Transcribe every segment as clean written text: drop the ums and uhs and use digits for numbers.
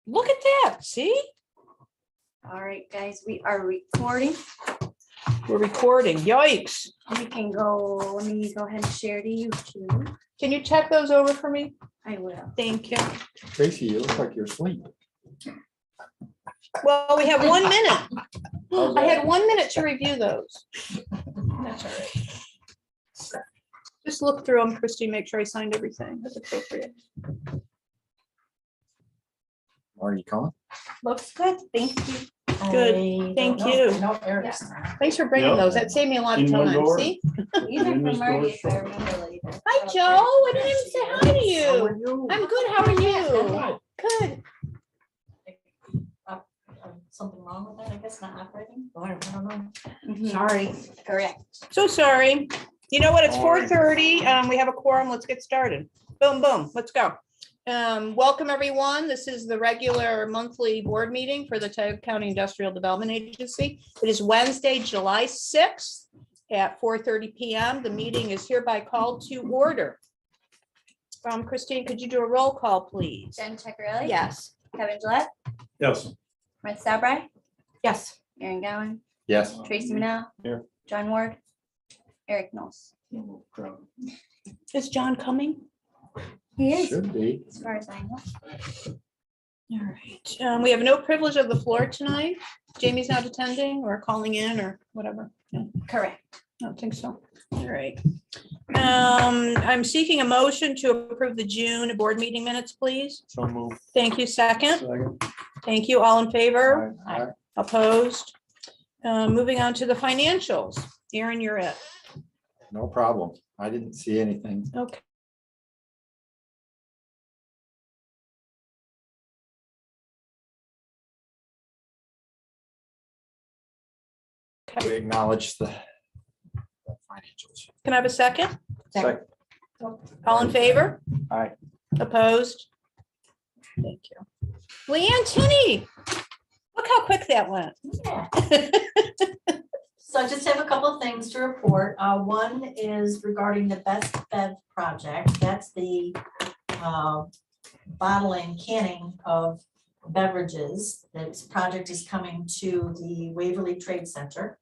Look at that. See? All right, guys, we are recording. We're recording. Yikes. We can go, let me go ahead and share to YouTube. Can you check those over for me? I will. Thank you. Tracy, you look like you're asleep. Well, we have 1 minute. How's I that? had 1 minute to review those. That's all right. Just look through them, Christy, make sure I signed everything. That's appropriate. Are you coming? Looks good. Thank you. Good. Thank you. No, Eric's. Thanks for bringing Yep. those. That saved me a lot of In one time. door. See? These are In from this Marty, if door. I remember later. Hi, Joe. I didn't even say hi to you. I'm good. How are you? Good. Something wrong with that, I guess, not operating, or I don't know. Mhm. Sorry. Correct. So sorry. You know what? It's Sorry. 4:30. We have a quorum. Let's get started. Boom, boom. Let's go. Welcome, everyone. This is the regular monthly board meeting for the Tioga County Industrial Development Agency. It is Wednesday, July 6th at 4:30 PM. The meeting is hereby called to order. Christine, could you do a roll call, please? Jen Checkarelli. Yes. Kevin Gillette. Yes. Brett Sabri. Yes. Aaron Gowen. Yes. Tracy Manell. Here. John Ward. Eric Knowles. Is John coming? He is, Should be. as far as I know. All right. We have no privilege of the floor tonight. Jamie's not attending or calling in or whatever. Correct. I don't think so. All right. I'm seeking a motion to approve the June board meeting minutes, please. So move. Thank you. Second. Second. Thank you. All in favor? Aye. Opposed? Moving on to the financials. Aaron, you're it. No problem. I didn't see anything. Okay. We acknowledge the financials. Can I have a second? Second. All in favor? Aye. Opposed? Thank you. Leanne Tinney. Look how quick that went. Yeah. So I just have a couple of things to report. One is regarding the Best Bev project. That's the bottling, canning of beverages. This project is coming to the Waverly Trade Center.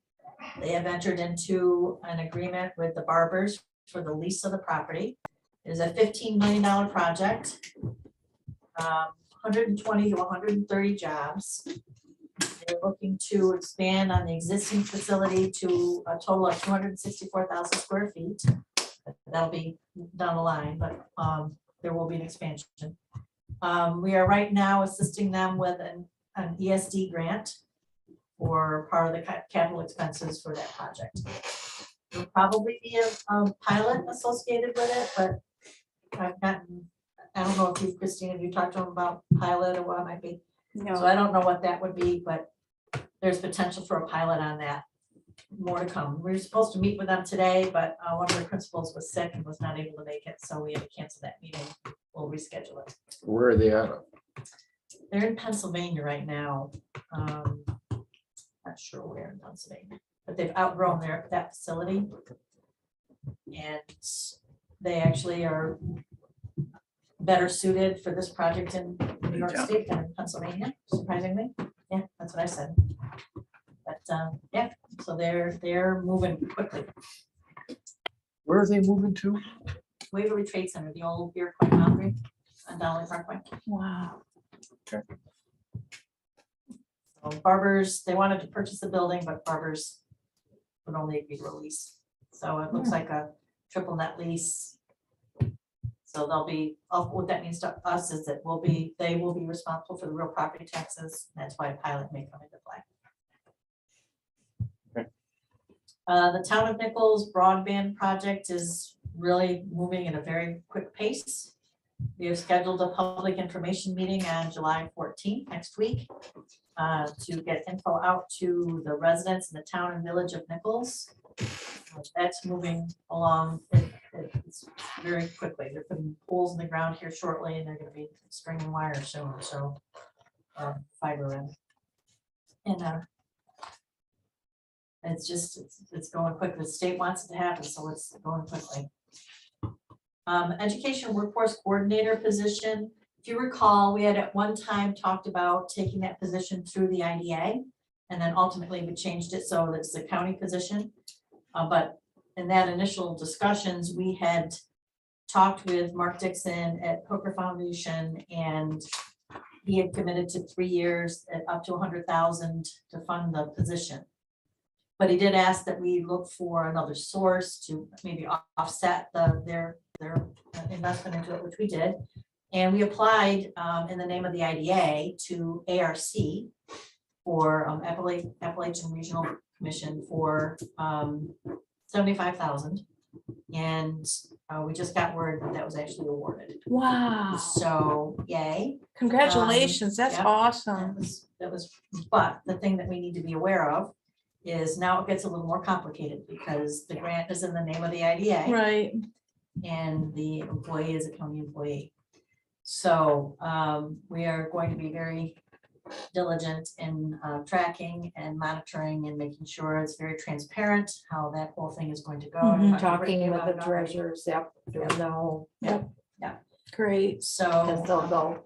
They have entered into an agreement with the Barbers for the lease of the property. It is a $15 million project. 120 to 130 jobs. They're looking to expand on the existing facility to a total of 264,000 square feet. That'll be down the line, but there will be an expansion. We are right now assisting them with an ESD grant for part of the capital expenses for that project. There'll probably be a pilot associated with it, but I don't know if you, Christine, have you talked to them about pilot or what it might be? So No. I don't know what that would be, but there's potential for a pilot on that. More to come. We were supposed to meet with them today, but one of the principals was sick and was not able to make it, so we had to cancel that meeting. We'll reschedule it. Where are they at? They're in Pennsylvania right now. Not sure where in Pennsylvania, but they've outgrown that facility. And they actually are better suited for this project in New York State than in Pennsylvania, surprisingly. Yeah, that's what I said. But yeah, so they're moving quickly. Where are they moving to? Waverly Trade Center, the old beer point foundry on Donnelly Parkway. Wow. So Barbers, they wanted to purchase the building, but Barbers would only be released. So it looks like a triple net lease. So they'll be, what that means to us is that they will be responsible for the real property taxes. That's why a pilot may come into play. Okay. The Town of Nichols broadband project is really moving at a very quick pace. We have scheduled a public information meeting on July 14th, next week, to get info out to the residents in the town and village of Nichols. That's moving along. It's very quickly. They're putting poles in the ground here shortly, and they're going to be stringing wire soon. So fiber in, and it's going quick. The state wants it to happen, so it's going quickly. Education workforce coordinator position if you recall, we had at one time talked about taking that position through the IDA. And then ultimately we changed it so that it's the county position. But in that initial discussions, we had talked with Mark Dixon at Hooker Foundation, and he had committed to 3 years at up to 100,000 to fund the position. But he did ask that we look for another source to maybe offset their investment into it, which we did. And we applied in the name of the IDA to ARC for Appalachian Regional Commission for 75,000. And we just got word that was actually awarded. Wow. So yay. Congratulations. That's yep. awesome. That was, but the thing that we need to be aware of is now it gets a little more complicated because the grant is in the name of the IDA. Right. And the employee is a county employee. So we are going to be very diligent in tracking and monitoring and making sure it's very transparent how that whole thing is going to go. Mhm. Talked to Talking Brittany with about the it already. treasurers, yep, doing the whole, Great. because So, they'll go.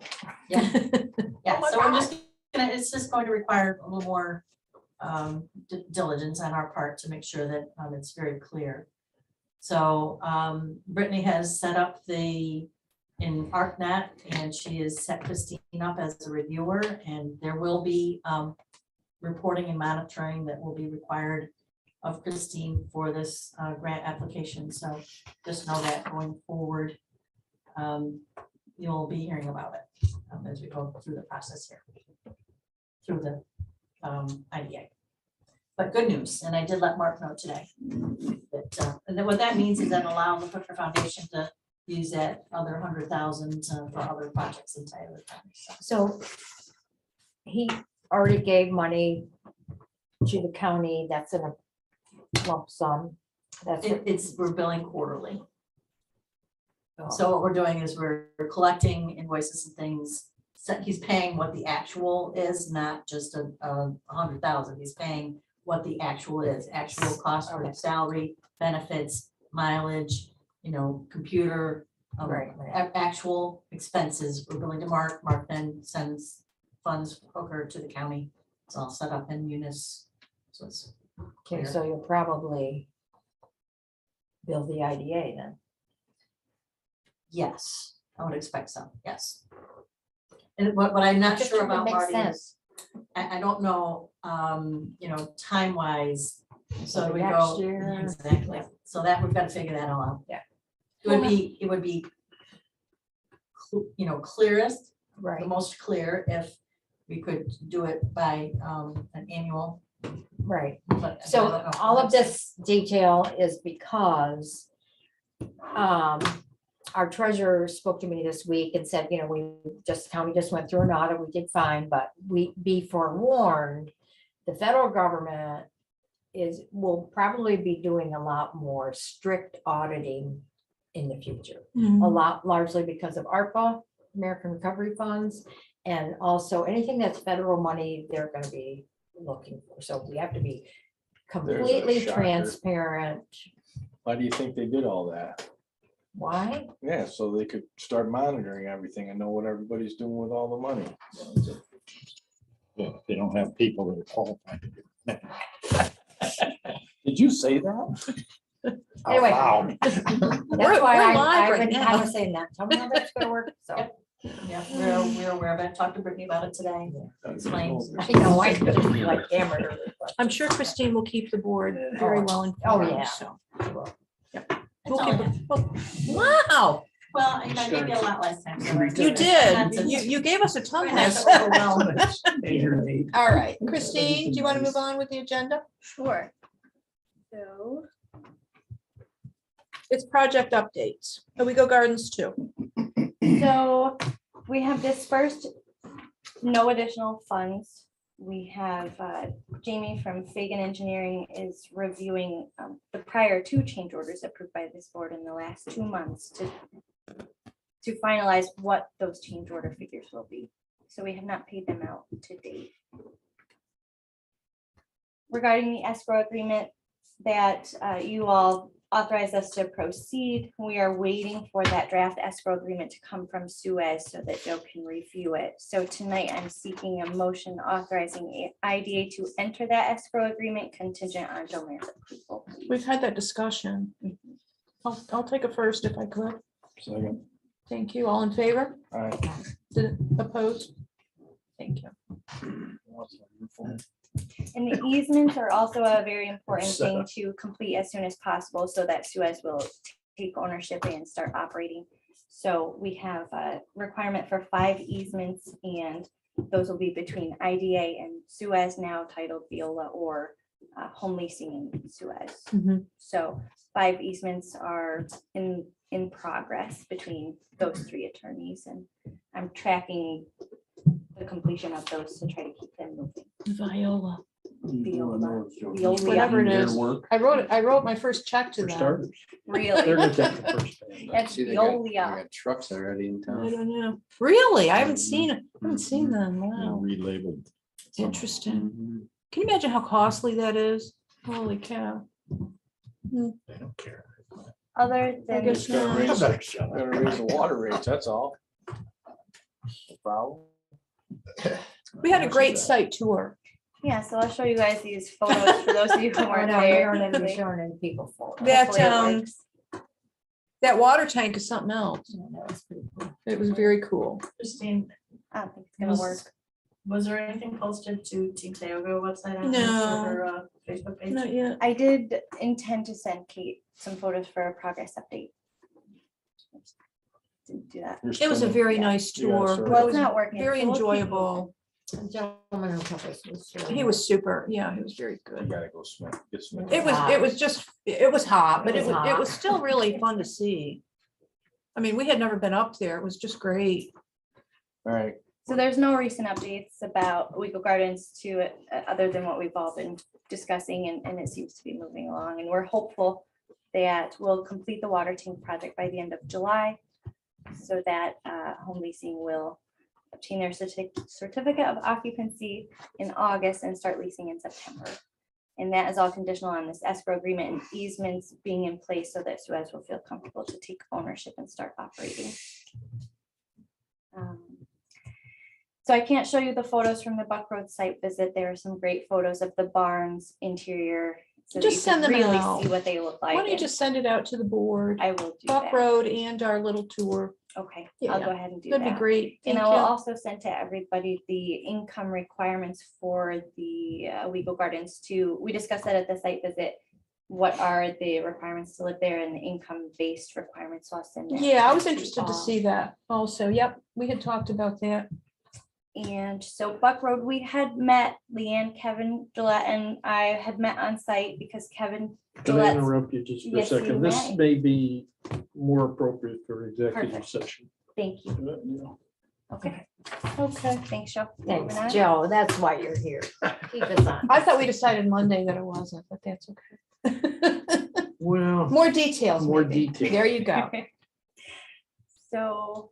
yeah, yeah, Oh my so we're God. just gonna, it's just going to require a little more diligence on our part to make sure that it's very clear. So Brittany has set up in ArcNet, and she has set Christine up as a reviewer, and there will be reporting and monitoring that will be required of Christine for this grant application. So just know that going forward, you'll be hearing about it as we go through the process here, through the IDA. But good news, and I did let Mark know today. That, and then what that means is that allow the Hooker Foundation to use that other 100,000 for other projects in Tyler County. So, So he already gave money to the county, that's in a lump sum. That's what- we're billing quarterly. oh, So what we're doing is we're collecting invoices and things. So he's paying what the actual is, not just a 100,000. He's paying what the actual is, actual cost for Okay. salary, benefits, mileage, computer, Right, right. actual expenses. We're billing to Mark. Mark then sends funds Hooker to the county. It's all set up in Munis. So it's Okay, clear. so you'll probably build the IDA then. Yes, I would expect so, yes. And what I'm not Just sure would about, make Marty, sense. is I don't know, time wise. So do we Next go? year. Exactly. So that we've got to figure that all out. Yeah. It would be, clearest, the Right, most clear if we could do it by an annual. right. But I don't So know. all of this detail is because our treasurer spoke to me this week and said, county just went through an audit, we did fine, but be forewarned, the federal government will probably be doing a lot more strict auditing in the future. A lot largely because of ARPA, American Recovery Funds, and also anything that's federal money, they're gonna be looking for. So we have to be completely shocker. transparent. Why do you think they did all that? Why? Yeah, so they could start monitoring everything and know what everybody's doing with all the money. Yeah, they don't have people that are qualified to do it. Did you say that? Anyway. Wow. That's We're why live right I now. was saying that. Tell me how that's gonna work, so. Yeah, we're aware of it. Talked to Brittany about it today. Explains. I know, I just like hammered her. I'm sure Christine will keep the board very well informed. Oh, yeah. So That's we'll all keep I have. it. Wow, Well, I gave you a lot last time. so you it's did. not to- You gave us a ton We're not last. to overwhelm. All right, Christine, do you want to move on with the agenda? Sure. So, It's project updates. Oh, we go gardens too. so we have dispersed no additional funds. We have Jamie from Fagan Engineering is reviewing the prior 2 change orders approved by this board in the last 2 months to finalize what those change order figures will be. So we have not paid them out to date. Regarding the escrow agreement that you all authorize us to proceed. We are waiting for that draft escrow agreement to come from Suez so that Joe can review it. So tonight I'm seeking a motion authorizing IDA to enter that escrow agreement contingent on Joanne's approval. We've had that discussion. I'll take a first if I could. Second. Thank you. All in favor? All right. Opposed? Thank you. And the easements are also a very important thing to complete as soon as possible so that Suez will take ownership and start operating. So we have a requirement for 5 easements, and those will be between IDA and Suez, now titled Viola, or Home Leasing in Suez. Mhm. So 5 easements are in progress between those 3 attorneys, and I'm tracking the completion of those to try to keep them moving. Viola. Viola. Whatever it is. Work I wrote my first check to for them. starters. They're Really? gonna take the first payment. That's See, they got Veolia. trucks already in I town. don't know. Really? I haven't Mhm. seen it. I haven't seen them. And Wow. relabeled. Interesting. Mhm. Can you imagine how costly that is? Holy cow. They don't care. Other than, guess Gotta not. raise- Better shut up. gotta raise the water rates, that's all. Problem. We had a great site tour. yeah, so I'll show you guys these photos for those of you who Oh, weren't no, you there. don't need to be Hopefully- showing any people for. That, hopefully it works. That water tank is something else. That was pretty cool. It was very cool. Christine, I don't think it's gonna work. was there anything posted to Team Tioga website? on this, No. or her, Facebook page? Not yet. I did intend to send Kate some photos for a progress update. Didn't do that. It was a very nice You gotta tour. sort Well, It it's was not working. very so we'll keep enjoyable. The gentleman who took us was. He was super. Yeah, he was very You good. gotta go swim, get swim. It was just, it was hot, but It it was was, it hot. was still really fun to see. I mean, we had never been up there. It was just great. All right, So there's no recent updates about Weagle Gardens to it, other than what we've all been discussing, and it seems to be moving along. And we're hopeful that we'll complete the water tank project by the end of July, so that Home Leasing will obtain their certificate of occupancy in August and start leasing in September. And that is all conditional on this escrow agreement and easements being in place so that Suez will feel comfortable to take ownership and start operating. So I can't show you the photos from the Buck Road site visit. There are some great photos of the barn's interior. So that Just you can send them really out. see what they look Why like. don't you and just send it out to the board? I will do Buck that. Road and our little tour. Okay, Yeah. I'll go ahead and do That'd be that. great. And Thank I will you. also send to everybody the income requirements for the Weagle Gardens too. We discussed that at the site visit. What are the requirements to live there and the income-based requirements? So I'll send that. Yeah, I was to interested to all. see that also. Yep, we had talked about that. And so Buck Road, we had met, Leanne, Kevin, Gillette, and I had met on site because Kevin. Can I Gillette's- interrupt you just for a Yes, you second? This may. may be more appropriate for executive Perfect. session. Thank you. Yeah. Okay, Okay. thanks, Joe. Moving on. Thanks, Joe. That's why you're here. Keep us on. I thought we decided Monday that it wasn't, but that's okay. Well, More details. More maybe. details. There you go. So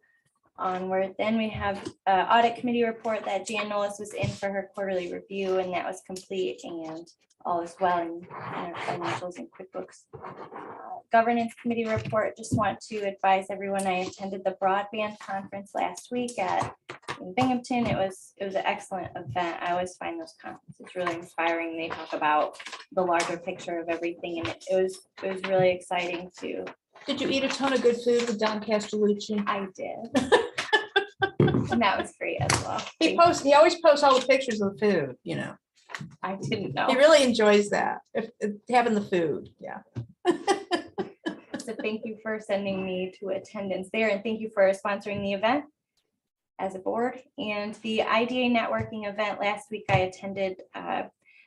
onward, then we have audit committee report that Jan Nolis was in for her quarterly review, and that was complete, and all is well in our financials and QuickBooks. Governance committee report, just want to advise everyone, I attended the broadband conference last week in Binghamton. It was an excellent event. I always find those conferences really inspiring. They talk about the larger picture of everything, and it was really exciting too. Did you eat a ton of good food with Don Castellucci? I did. And that was great as well. He always posts all the pictures of the food, you know. I didn't know. He really enjoys that, having the food, yeah. So thank you for sending me to attendance there, and thank you for sponsoring the event as a board. And the IDA networking event last week I attended,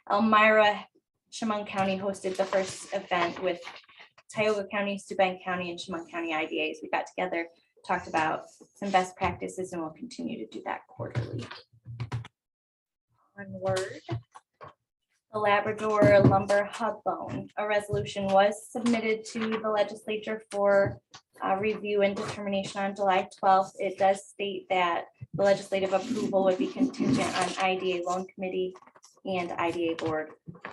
Elmira, Chemung County hosted the first event with Tioga County, Steuben County, and Chemung County IDAs. We got together, talked about some best practices, and we'll continue to do that quarterly. Onward. The Labrador Lumber Hub Loan. A resolution was submitted to the legislature for review and determination on July 12th. It does state that the legislative approval would be contingent on IDA Loan Committee and IDA Board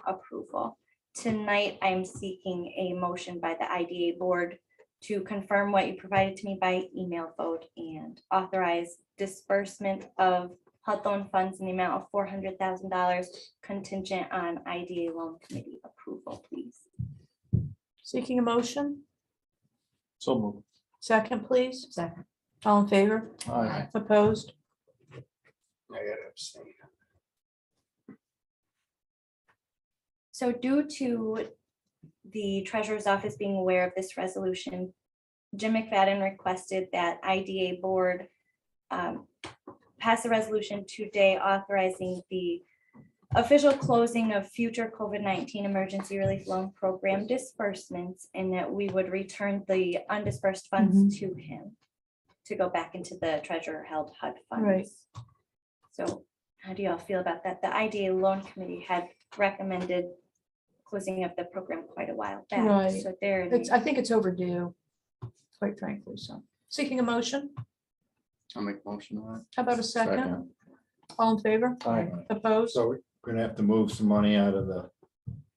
approval. tonight I'm seeking a motion by the IDA board to confirm what you provided to me by email vote and authorize disbursement of HUD loan funds in the amount of $400,000 contingent on IDA loan committee approval, please. Seeking a motion? So move. Second, please. Second. All in favor? Aye. Opposed? I gotta abstain. So due to the treasurer's office being aware of this resolution, Jim McFadden requested that IDA board pass a resolution today authorizing the official closing of future COVID-19 emergency relief loan program disbursements, and that we would return the undispersed funds to him to go back into the treasurer held HUD Right. funds. So how do y'all feel about that? The IDA loan committee had recommended closing of the program quite a while back. Right. So there, I think it's overdue, quite frankly, so. Seeking a motion? I'll make a motion on How about a second? All in favor? Aye. Opposed? So we're gonna have to move some money out of the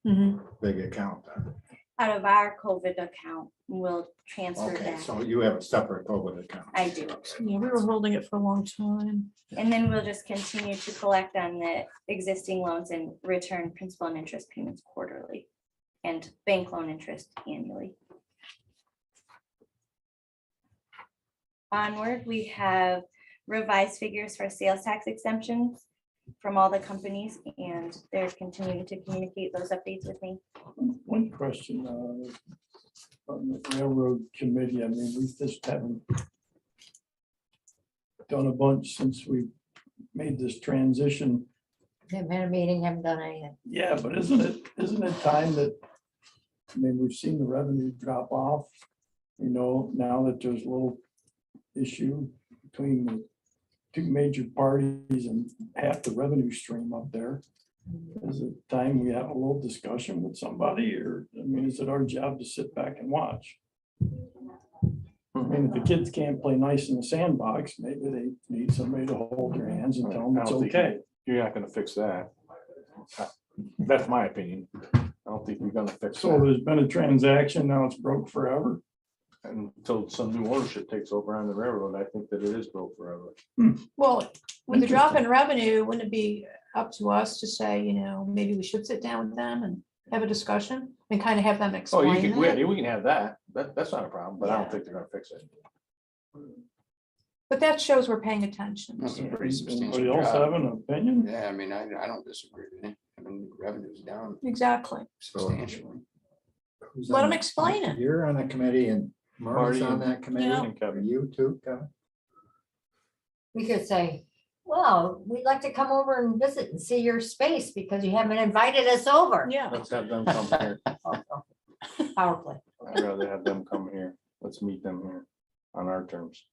Mhm. big account. then. out of our COVID account, we'll transfer Okay, that. so you have a separate COVID account. I do. Yeah, we were holding it for a long time. And then we'll just continue to collect on the existing loans and return principal and interest payments quarterly and bank loan interest annually. Onward, we have revised figures for sales tax exemptions from all the companies, and they're continuing to communicate those updates with me. One question, on the railroad committee, I mean, we just haven't done a bunch since we made this transition. Haven't had a meeting, haven't done anything. Yeah, but isn't it time that, I mean, we've seen the revenue drop off, you know, now that there's a little issue between the two major parties and half the revenue stream up there. Is it time we have a little discussion with somebody, or, I mean, is it our job to sit back and watch? I mean, if the kids can't play nice in the sandbox, maybe they need somebody to hold their hands and tell them I it's don't think okay. You're not gonna fix that. That's my opinion. I don't think you're gonna fix So that there's been a transaction, now it's broke forever. until some new ownership takes over on the railroad. I think that it is broke forever. Well, with the drop in revenue, wouldn't it be up to us to say, you know, maybe we should sit down with them and have a discussion and kind of have them Oh, explain you it? can, we can have that. That's not a problem, but I Yeah. don't think they're gonna fix it. But that shows we're paying attention. That's a pretty Anybody substantial else have job. an opinion? Yeah, I mean, I don't disagree with you. I mean, revenue's down Exactly. substantially. Who's Let on them the- explain it. You're on the committee and Marty's Marty on that committee. Yeah. And Are Kevin, you too, Kevin? We could say, well, we'd like to come over and visit and see your space because you haven't invited us over. Yeah. let's have them come here. Power play. I'd rather have them come here. Let's meet them here on our terms.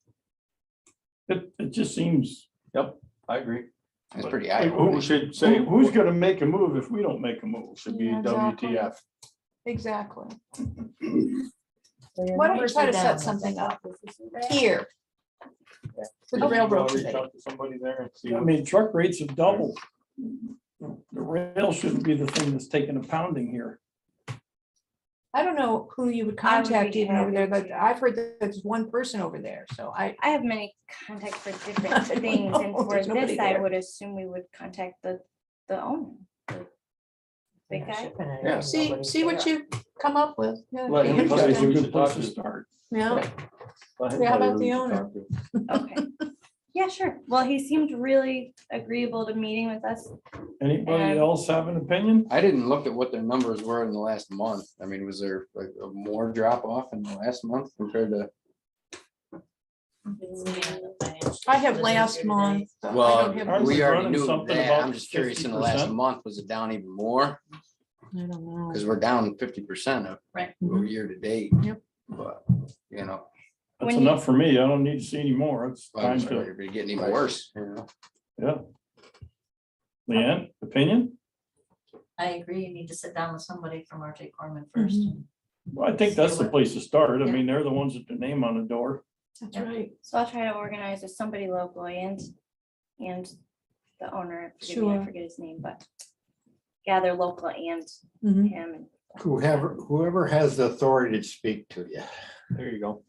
It just seems, Yep, I agree. It's pretty Who eye-opening. should say, who's gonna make a move if we don't make a move? should be Yeah, exactly. WTF. Exactly. So your Why don't you numbers try are to set down. something up here? For the I'll railroad reach committee. out to somebody there and see. I what- mean, truck rates have doubled. The rail shouldn't be the thing that's taking a pounding here. I don't know who you would I would be contact even over there, happy but to. I've heard that there's one person over there, so I I have many contacts for different I things, and know, for there's nobody this, I there. would assume we would contact the owner. the Big Yeah, guy. shipping it, Yeah. see nobody's what there. you come up with. Yeah, Let be him- These let guys him- are a interesting. we good should place talk to to. start. Yeah, Let him Yeah, how tell you about who the to owner? talk to. Okay. Yeah, sure. Well, he seemed really agreeable to meeting with us. Anybody And- else have an opinion? I didn't look at what their numbers were in the last month. I mean, was there like a more drop off in the last month compared to? I have last month. but I Well, don't have- Aren't we already running knew something that. about I'm just curious, in the last 50%? month, was it down even more? I don't know. Because we're down 50% of Right. year to date. Yep. But, you know, That's When you- enough for me. I don't need to see any more. It's I'm time sorry, to, it'd be getting even worse, you know? yeah. Leanne, opinion? I agree, you need to sit down with somebody from RJ Corman first. Well, I think that's the place to start. I mean, they're the ones with their name on the door. That's right. So I'll try to organize with somebody locally and the owner, forgive me, I Sure. forget his name, but gather local and Mhm. him. And Whoever has the authority to speak to you, There you go.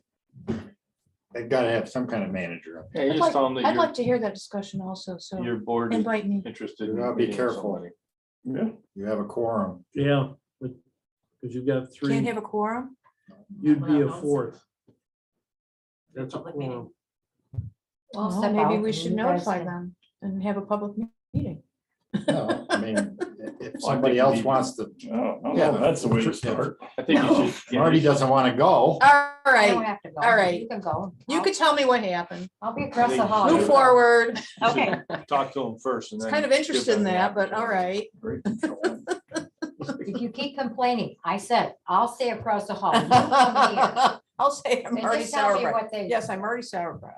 they've got to have some kind of manager. Yeah, you I'd just like- tell them that I'd like to hear that discussion also, so your board is invite me. interested. You in gotta be meeting careful. somebody. Yeah, You have a quorum. yeah, because you've got Can't three, have a quorum? you'd be a Well, fourth. That's a Public meeting. quorum. Well, Well, step maybe out we and should you guys notify can- them and have a public meeting. No, I mean, if you somebody need else to- wants to, Oh, Yeah. that's the way to start. I think No. you should. Marty doesn't want to go. All I don't right, have to go. all right. You can go. you I'll- could tell me what happened. I'll be across the think hall. you Move You should- go. forward. Okay, Talk to them first and It's then. kind of give interested in them the that, but all opportunity. right. If you keep complaining, I said, I'll stay across the hall. You come here. I'll say I'm And already just tell me sauerkraut. what they. Yes, I'm already sauerkraut.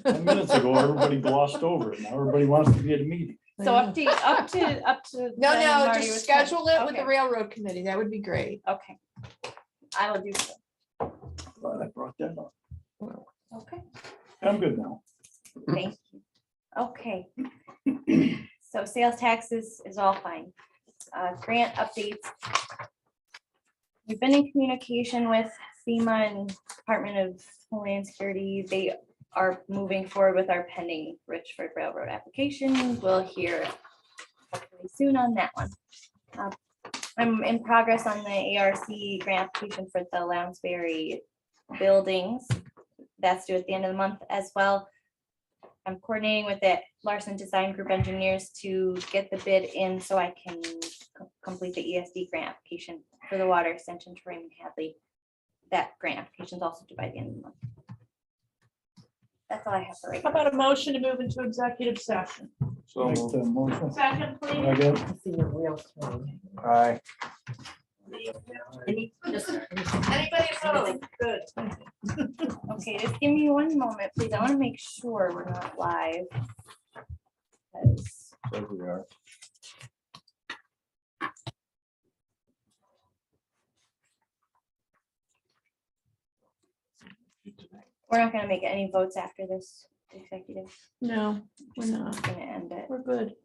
10 minutes ago, everybody glossed over it. Now everybody wants to be at a meeting. so up to. No, Jen and no, Marty just with schedule it with the Okay. railroad committee. That would be great. Okay, I will do so. Glad I brought that up. Okay. I'm good now. Thank you. Okay. So sales taxes is all fine. Grant updates. We've been in communication with FEMA and Department of Homeland Security. They are moving forward with our pending Richford Railroad application. We'll hear hopefully soon on that one. I'm in progress on the ARC grant application for the Lounsbury buildings. That's due at the end of the month as well. I'm coordinating with the Larson Design Group engineers to get the bid in so I can complete the ESD grant application for the water extension to Raymond Hadley. That grant application is also due by the end of the month. That's all I have for right How now. about a motion to move into executive session? So, Make the motion. Second, please. Again, I see your wheels turning. aye. Anybody opposed? Good. Okay, just give me one moment, please. I want to make sure we're not live. 'Cause There we are. We're not gonna make any votes after this executive. No, we're not. Just gonna end it. We're good.